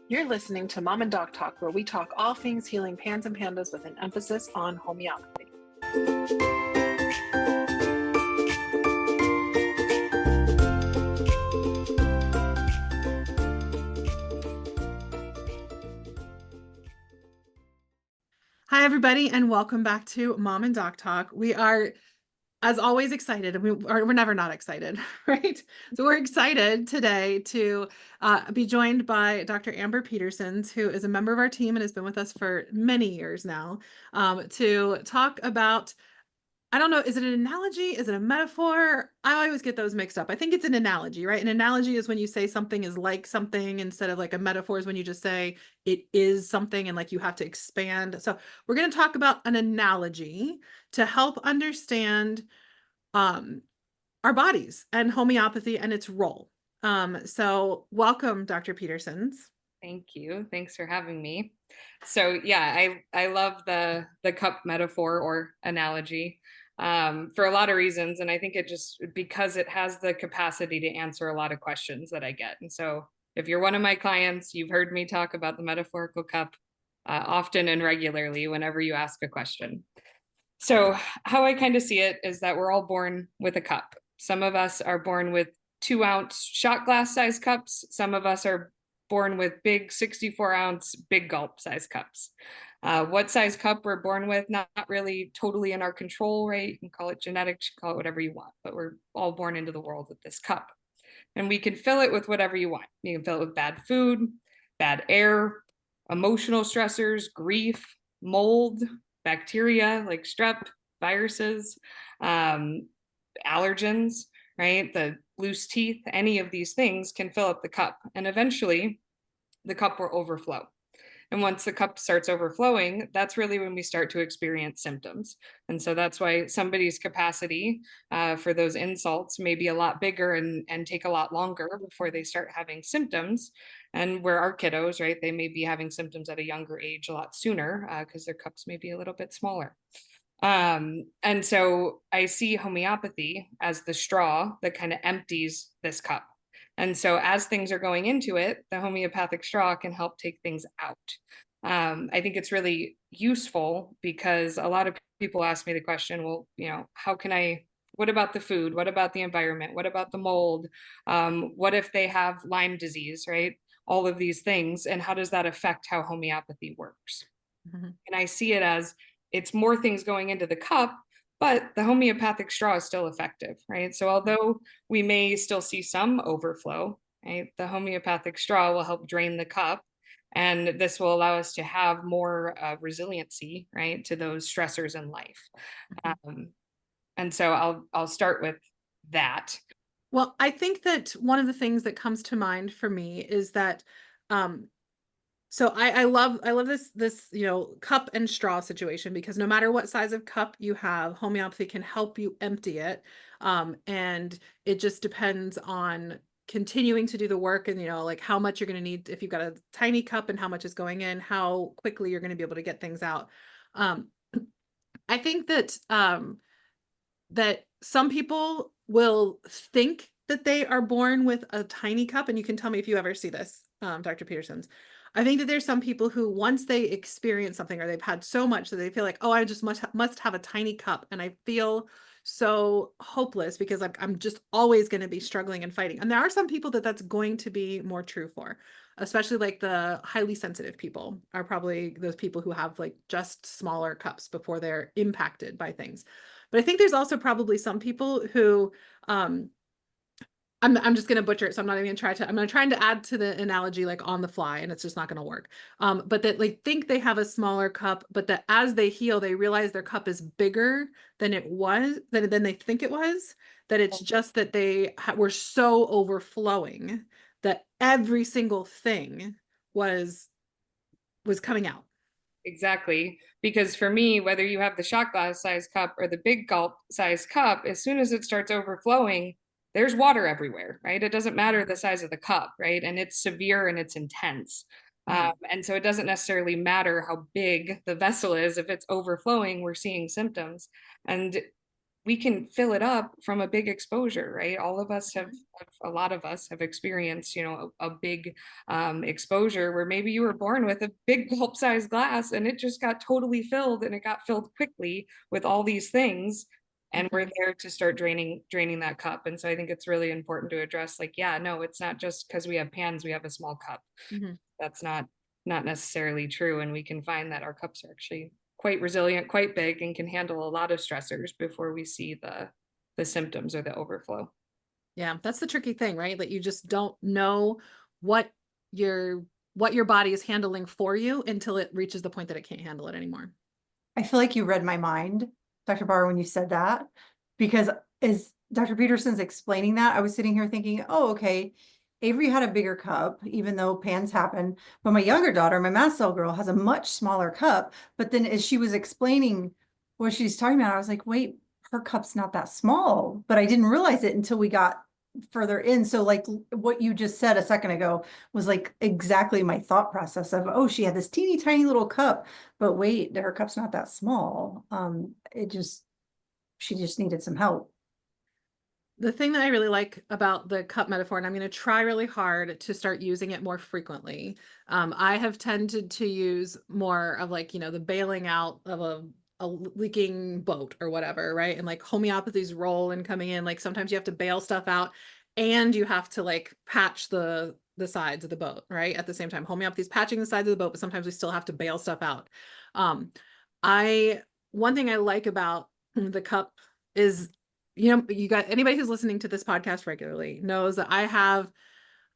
You're listening to Mom and Doc Talk, where we talk all things healing pans and pandas with an emphasis on homeopathy. Hi, everybody, and welcome back to Mom and Doc Talk. We are, as always, excited. We're never not excited, right? So we're excited today to be joined by Dr. Amber Petersons, who is a member of our team and has been with us for many years now, to talk about, I don't know, is it an analogy? Is it a metaphor? I always get those mixed up. I think it's an analogy, right? An analogy is when you say something is like something instead of like a metaphor is when you just say it is something and like you have to expand. So we're going to talk about an analogy to help understand our bodies and homeopathy and its role. So welcome, Dr. Petersons. Thank you. Thanks for having me. So yeah, I love the cup metaphor or analogy for a lot of reasons, and I think it just because it has the capacity to answer a lot of questions that I get. And so if you're one of my clients, you've heard me talk about the metaphorical cup often and regularly whenever you ask a question. So how I kind of see it is that we're all born with a cup. Some of us are born with 2-ounce shot glass size cups. Some of us are born with big 64-ounce big gulp size cups. What size cup we're born with, not really totally in our control, right? You can call it genetics, call it whatever you want, but we're all born into the world with this cup. And we can fill it with whatever you want. You can fill it with bad food, bad air, emotional stressors, grief, mold, bacteria like strep, viruses, allergens, right? The loose teeth, any of these things can fill up the cup. And eventually the cup will overflow. And once the cup starts overflowing, that's really when we start to experience symptoms. And so that's why somebody's capacity for those insults may be a lot bigger and take a lot longer before they start having symptoms. And where our kiddos, right, they may be having symptoms at a younger age a lot sooner because their cups may be a little bit smaller. And so I see homeopathy as the straw that kind of empties this cup. And so as things are going into it, the homeopathic straw can help take things out. I think it's really useful because a lot of people ask me the question, well, how can what about the food? What about the environment? What about the mold? What if they have Lyme disease, right? All of these things. And how does that affect how homeopathy works? Mm-hmm. And I see it as it's more things going into the cup, but the homeopathic straw is still effective, right? So although we may still see some overflow, right, the homeopathic straw will help drain the cup. And this will allow us to have more resiliency, right, to those stressors in life. And so I'll start with that. Well, I think that one of the things that comes to mind for me is that so I love this cup and straw situation, because no matter what size of cup you have, homeopathy can help you empty it. And it just depends on continuing to do the work and like how much you're going to need if you've got a tiny cup and how much is going in, how quickly you're going to be able to get things out. Um, I think that some people will think that they are born with a tiny cup, and you can tell me if you ever see this, Dr. Petersons. I think that there's some people who, once they experience something or they've had so much that they feel like, oh, I just must have a tiny cup, and I feel so hopeless because I'm just always going to be struggling and fighting. And there are some people that that's going to be more true for, especially like the highly sensitive people are probably those people who have like just smaller cups before they're impacted by things. But I think there's also probably some people who I'm just going to butcher it, so I'm not even going to try to. I'm going to try to add to the analogy like on the fly, and it's just not going to work. But that like think they have a smaller cup, but that as they heal, they realize their cup is bigger than it was, than they think it was. That it's just that they were so overflowing that every single thing was coming out. Exactly. Because for me, whether you have the shot glass size cup or the big gulp size cup, as soon as it starts overflowing, there's water everywhere, right? It doesn't matter the size of the cup, right? And it's severe and it's intense. And so it doesn't necessarily matter how big the vessel is. If it's overflowing, we're seeing symptoms. And we can fill it up from a big exposure, right? All of us a lot of us have experienced, a big exposure where maybe you were born with a big gulp-sized glass and it just got totally filled, and it got filled quickly with all these things, and we're Mhm. there to start draining that cup. And so I think it's really important to address, like, yeah, no, it's not just because we have pans we have a small cup. Mhm. That's not necessarily true, and we can find that our cups are actually quite resilient, quite big, and can handle a lot of stressors before we see the symptoms or the overflow. Yeah, that's the tricky thing, right? That you just don't know what your what your body is handling for you until it reaches the point that it can't handle it anymore. I feel like you read my mind, Dr. Barr, when you said that, because as Dr. Peterson's explaining that, I was sitting here thinking, oh, okay, Avery had a bigger cup, even though pans happen. But my younger daughter, my mast cell girl, has a much smaller cup. But then as she was explaining what she's talking about, I was like, wait, her cup's not that small. But I didn't realize it until we got further in. So like what you just said a second ago was like exactly my thought process of, oh, she had this teeny tiny little cup, but wait, her cup's not that small. She just needed some help. The thing that I really like about the cup metaphor, and I'm going to try really hard to start using it more frequently. I have tended to use more of like, the bailing out of a leaking boat or whatever, right? And like homeopathy's role in coming in, like sometimes you have to bail stuff out and you have to like patch the sides of the boat, right? At the same time, homeopathy's patching the sides of the boat, but sometimes we still have to bail stuff out. Um, I One thing I like about the cup is you got anybody who's listening to this podcast regularly knows that I have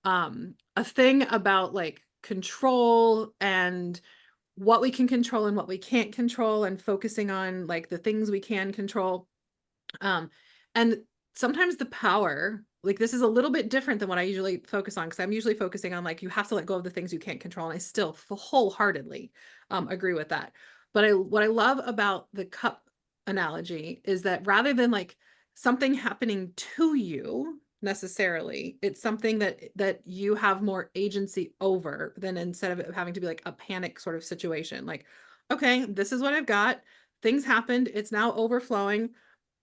a thing about like control and what we can control and what we can't control and focusing on like the things we can control. And sometimes the power, like this is a little bit different than what I usually focus on because I'm usually focusing on like you have to let go of the things you can't control. And I still wholeheartedly agree with that. But what I love about the cup analogy is that rather than like something happening to you necessarily, it's something that you have more agency over than instead of it having to be like a panic sort of situation. Like, okay, this is what I've got. Things happened. It's now overflowing.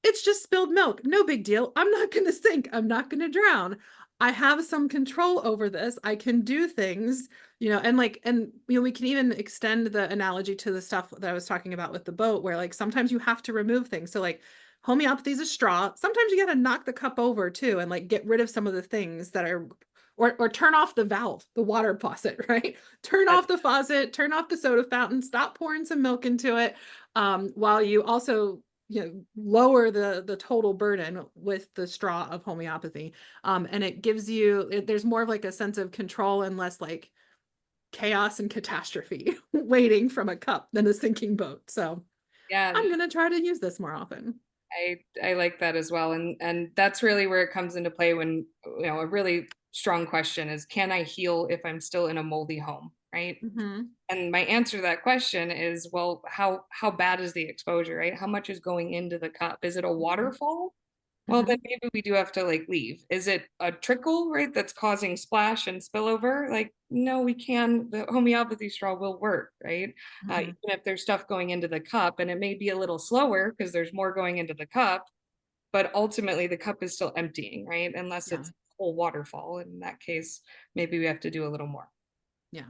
It's just spilled milk. No big deal. I'm not going to sink. I'm not going to drown. I have some control over this. I can do things, we can even extend the analogy to the stuff that I was talking about with the boat, where like sometimes you have to remove things. So like homeopathy is a straw. Sometimes you got to knock the cup over too and like get rid of some of the things that are, or turn off the valve, the water faucet, right? Turn off the faucet, turn off the soda fountain, stop pouring some milk into it, while you also lower the total burden with the straw of homeopathy. And it gives you there's more of like a sense of control and less like chaos and catastrophe waiting from a cup than a sinking boat. So Yeah, I'm gonna try to use this more often. I like that as well, and that's really where it comes into play when, a really strong question is, can I heal if I'm still in a moldy home, right? Hmm. And my answer to that question is, well, how bad is the exposure, right? How much is going into the cup? Is it a waterfall? Well, then Hmm. maybe we do have to like leave. Is it a trickle, right, that's causing splash and spillover? Like, no, we can. The homeopathy straw will work, right? Even Hmm. if there's stuff going into the cup, and it may be a little slower because there's more going into the cup, but ultimately the cup is still emptying, right? Unless Yeah. it's a whole waterfall. In that case, maybe we have to do a little more. Yeah.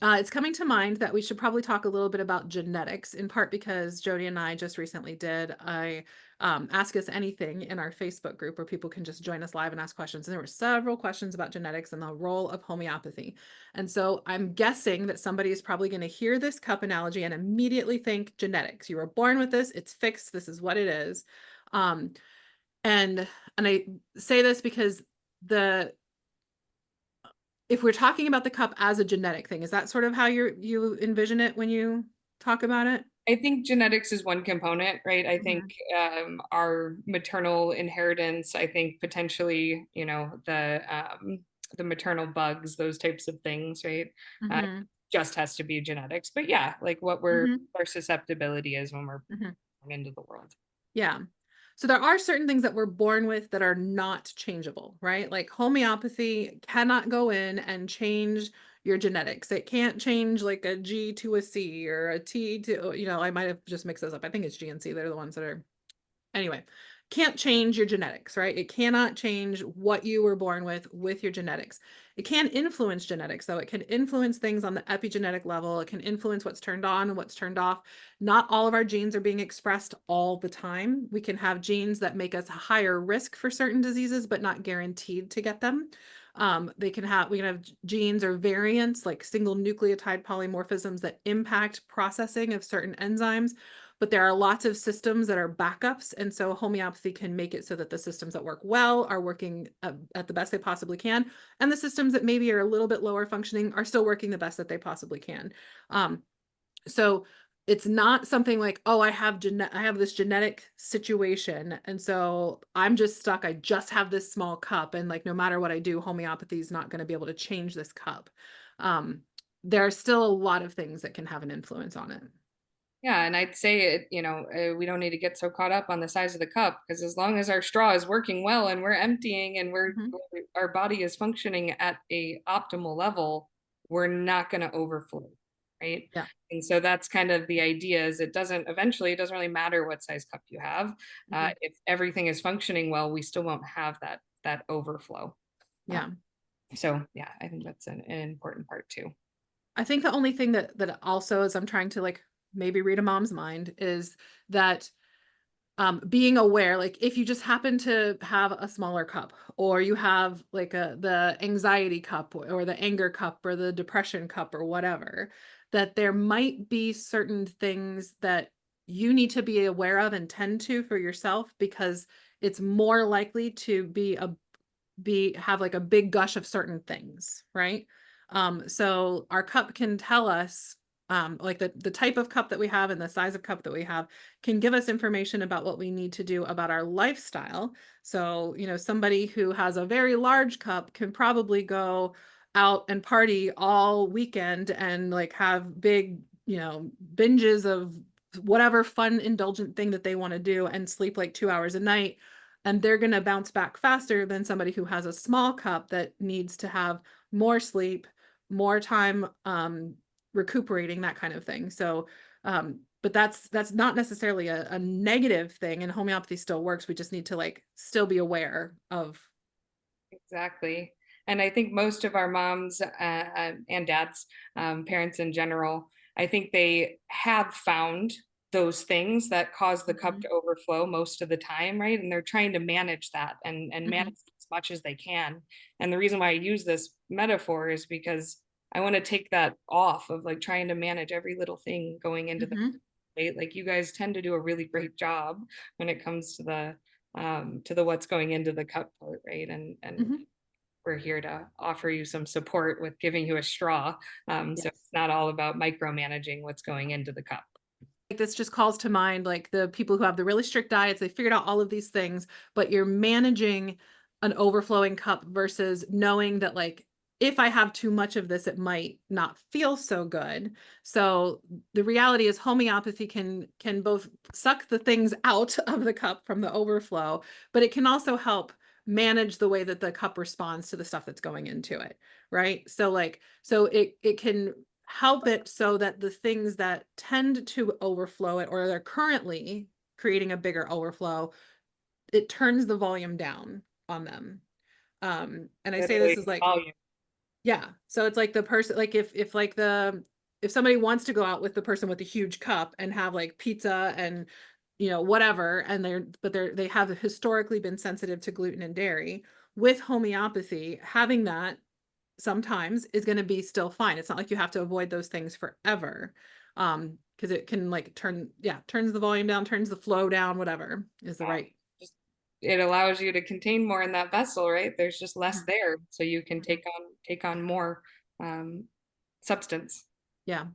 It's coming to mind that we should probably talk a little bit about genetics, in part because Jody and I just recently did a Ask Us Anything in our Facebook group where people can just join us live and ask questions. And there were several questions about genetics and the role of homeopathy. And so I'm guessing that somebody is probably going to hear this cup analogy and immediately think genetics. You were born with this, it's fixed, this is what it is. Um, and I say this because the if we're talking about the cup as a genetic thing, is that sort of how you envision it when you talk about it? I think genetics is one component, right? I think Mhm. our maternal inheritance, I think potentially, the maternal bugs, those types of things, right? Uh, Mhm. just has to be genetics. But yeah, like what Mhm. our susceptibility is when we're Mhm. born into the world. Yeah. So there are certain things that we're born with that are not changeable, right? Like homeopathy cannot go in and change your genetics. It can't change like a G to a C or a T to, I might have just mixed those up. I think it's G and C. They're the ones that are anyway, can't change your genetics, right? It cannot change what you were born with your genetics. It can influence genetics, though. It can influence things on the epigenetic level. It can influence what's turned on and what's turned off. Not all of our genes are being expressed all the time. We can have genes that make us higher risk for certain diseases, but not guaranteed to get them. We can have genes or variants, like single nucleotide polymorphisms, that impact processing of certain enzymes. But there are lots of systems that are backups. And so homeopathy can make it so that the systems that work well are working at the best they possibly can. And the systems that maybe are a little bit lower functioning are still working the best that they possibly can. So it's not something like, oh, I have this genetic situation, and so I'm just stuck. I just have this small cup, and like no matter what I do, homeopathy is not going to be able to change this cup. There are still a lot of things that can have an influence on it. Yeah, and I'd say it, we don't need to get so caught up on the size of the cup, because as long as our straw is working well and we're emptying and Mhm. our body is functioning at a optimal level, we're not going to overflow, right? Yeah. And so that's kind of the idea, is it doesn't really matter what size cup you have. Mhm. If everything is functioning well, we still won't have that overflow. Uh, Yeah. so yeah, I think that's an important part too. I think the only thing that also, as I'm trying to like maybe read a mom's mind, is that being aware, like if you just happen to have a smaller cup, or you have like the anxiety cup or the anger cup or the depression cup or whatever, that there might be certain things that you need to be aware of and tend to for yourself, because it's more likely to have like a big gush of certain things, right? So our cup can tell us, like the type of cup that we have and the size of cup that we have can give us information about what we need to do about our lifestyle. So, somebody who has a very large cup can probably go out and party all weekend and like have big, binges of whatever fun, indulgent thing that they want to do and sleep like 2 hours a night, and they're going to bounce back faster than somebody who has a small cup that needs to have more sleep, more time recuperating, that kind of thing. So but that's not necessarily a negative thing, and homeopathy still works. We just need to like still be aware of. Exactly. And I think most of our moms and dads, parents in general, I think they have found those things that cause the cup Mhm. to overflow most of the time, right? And they're trying to manage that and manage Mhm. as much as they can. And the reason why I use this metaphor is because I want to take that off of like trying to manage every little thing going into the Mhm. right? Like you guys tend to do a really great job when it comes to the what's going into the cup part, right? And Mhm. we're here to offer you some support with giving you a straw. So it's Yes. not all about micromanaging what's going into the cup. Like this just calls to mind like the people who have the really strict diets. They figured out all of these things, but you're managing an overflowing cup versus knowing that like if I have too much of this, it might not feel so good. So the reality is homeopathy can both suck the things out of the cup from the overflow, but it can also help manage the way that the cup responds to the stuff that's going into it, right? So it can help it so that the things that tend to overflow it, or they're currently creating a bigger overflow, it turns the volume down on them. And I say this Literally is like, volume. yeah. So it's like the person, like if somebody wants to go out with the person with the huge cup and have like pizza and whatever, and they have historically been sensitive to gluten and dairy, with homeopathy, having that sometimes is going to be still fine. It's not like you have to avoid those things forever. Because it can like turns the volume down, turns the flow down, whatever is the right. Just it allows you to contain more in that vessel, right? There's just less Mhm. there, so you can Mhm. take on more substance. Yeah.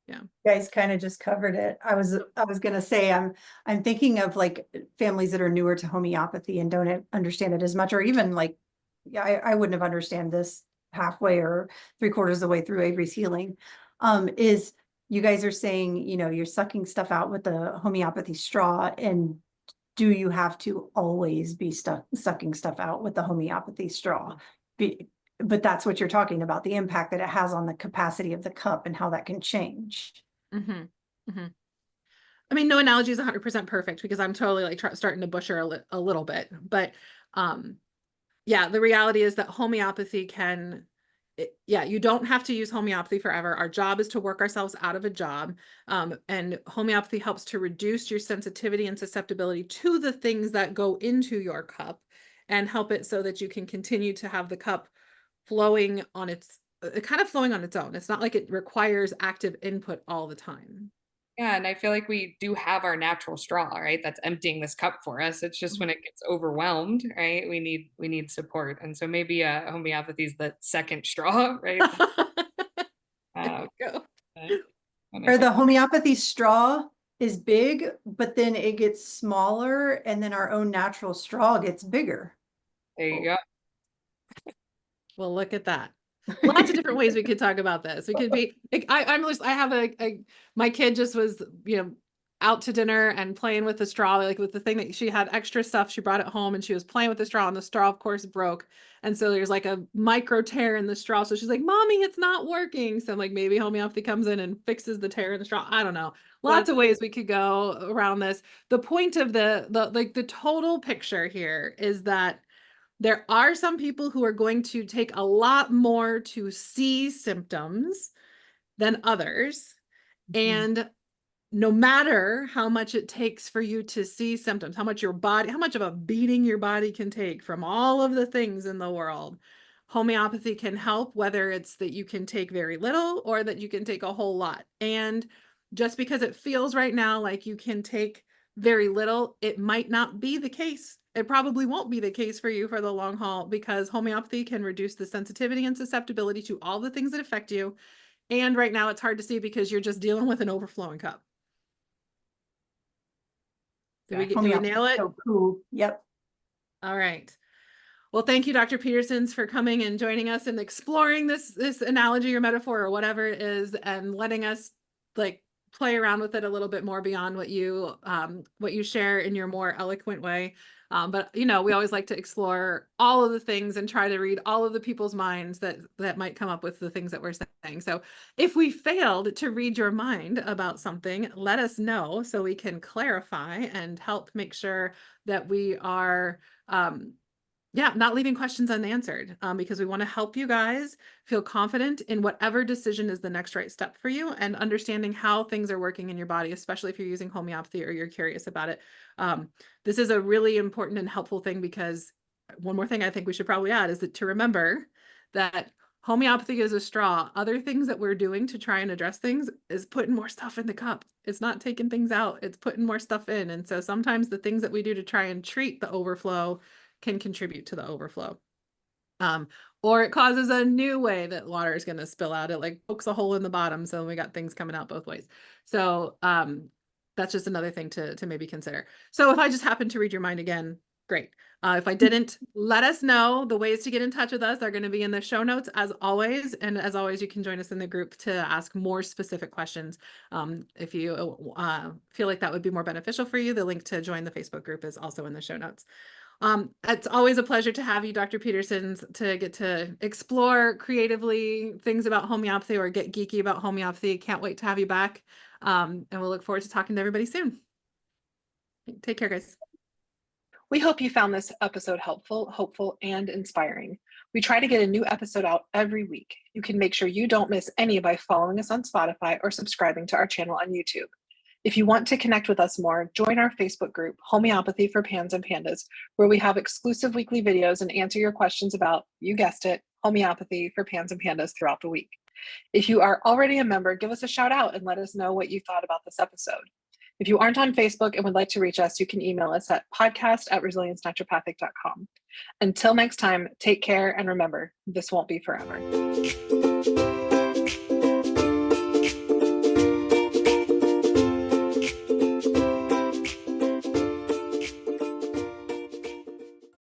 Yeah. You guys kind of just covered it. I was gonna say, I'm thinking of like families that are newer to homeopathy and don't understand it as much, or even like, yeah, I wouldn't have understand this halfway or three-quarters of the way through Avery's healing. Is you guys are saying, you're sucking stuff out with the homeopathy straw, and do you have to always be sucking stuff out with the homeopathy straw? But that's what you're talking about, the impact that it has on the capacity of the cup and how that can change. hmm hmm I mean, no analogy is 100% perfect because I'm totally like starting to butcher a little bit, but yeah, the reality is that homeopathy can, yeah, you don't have to use homeopathy forever. Our job is to work ourselves out of a job. And homeopathy helps to reduce your sensitivity and susceptibility to the things that go into your cup and help it so that you can continue to have the cup flowing on its, kind of flowing on its own. It's not like it requires active input all the time. Yeah, and I feel like we do have our natural straw, right? That's emptying this cup for us. It's just when it gets overwhelmed, right? We need support. And so maybe homeopathy is the second straw, right? There Uh, you go. Or the homeopathy straw is big, but then it gets smaller, and then our own natural straw gets bigger. There you go. Well, look at that. Lots of different ways we could talk about this. We could be, I have my kid just was, out to dinner and playing with the straw, like with the thing that she had extra stuff. She brought it home and she was playing with the straw, and the straw, of course, broke. And so there's like a micro tear in the straw. So she's like, Mommy, it's not working. So I'm like, maybe homeopathy comes in and fixes the tear in the straw. I don't know. Lots of ways we could go around this. The point of the total picture here is that there are some people who are going to take a lot more to see symptoms than others. And no matter how much it takes for you to see symptoms, how much of a beating your body can take from all of the things in the world, homeopathy can help, whether it's that you can take very little or that you can take a whole lot. And just because it feels right now like you can take very little, it might not be the case. It probably won't be the case for you for the long haul, because homeopathy can reduce the sensitivity and susceptibility to all the things that affect you. And right now it's hard to see because you're just dealing with an overflowing cup. Do we nail it? So cool. Yep. All right. Well, thank you, Dr. Petersons, for coming and joining us and exploring this analogy or metaphor or whatever it is, and letting us like play around with it a little bit more beyond what you share in your more eloquent way. But we always like to explore all of the things and try to read all of the people's minds that might come up with the things that we're saying. So if we failed to read your mind about something, let us know so we can clarify and help make sure that we are not leaving questions unanswered, because we want to help you guys feel confident in whatever decision is the next right step for you, and understanding how things are working in your body, especially if you're using homeopathy or you're curious about it. This is a really important and helpful thing, because one more thing I think we should probably add is that to remember that homeopathy is a straw. Other things that we're doing to try and address things is putting more stuff in the cup. It's not taking things out, it's putting more stuff in. And so sometimes the things that we do to try and treat the overflow can contribute to the overflow. Or it causes a new way that water is going to spill out. It like pokes a hole in the bottom. So we got things coming out both ways. So that's just another thing to maybe consider. So if I just happen to read your mind again, great. If I didn't, let us know. The ways to get in touch with us are going to be in the show notes as always. And as always, you can join us in the group to ask more specific questions. If you feel like that would be more beneficial for you, the link to join the Facebook group is also in the show notes. It's always a pleasure to have you, Dr. Petersons, to get to explore creatively things about homeopathy or get geeky about homeopathy. Can't wait to have you back. And we'll look forward to talking to everybody soon. Take care, guys. We hope you found this episode helpful, hopeful, and inspiring. We try to get a new episode out every week. You can make sure you don't miss any by following us on Spotify or subscribing to our channel on YouTube. If you want to connect with us more, join our Facebook group, Homeopathy for Pans and Pandas, where we have exclusive weekly videos and answer your questions about, you guessed it, homeopathy for pans and pandas throughout the week. If you are already a member, give us a shout out and let us know what you thought about this episode. If you aren't on Facebook and would like to reach us, you can email us at podcast@resiliencенaturopathic.com. Until next time, take care and remember, this won't be forever.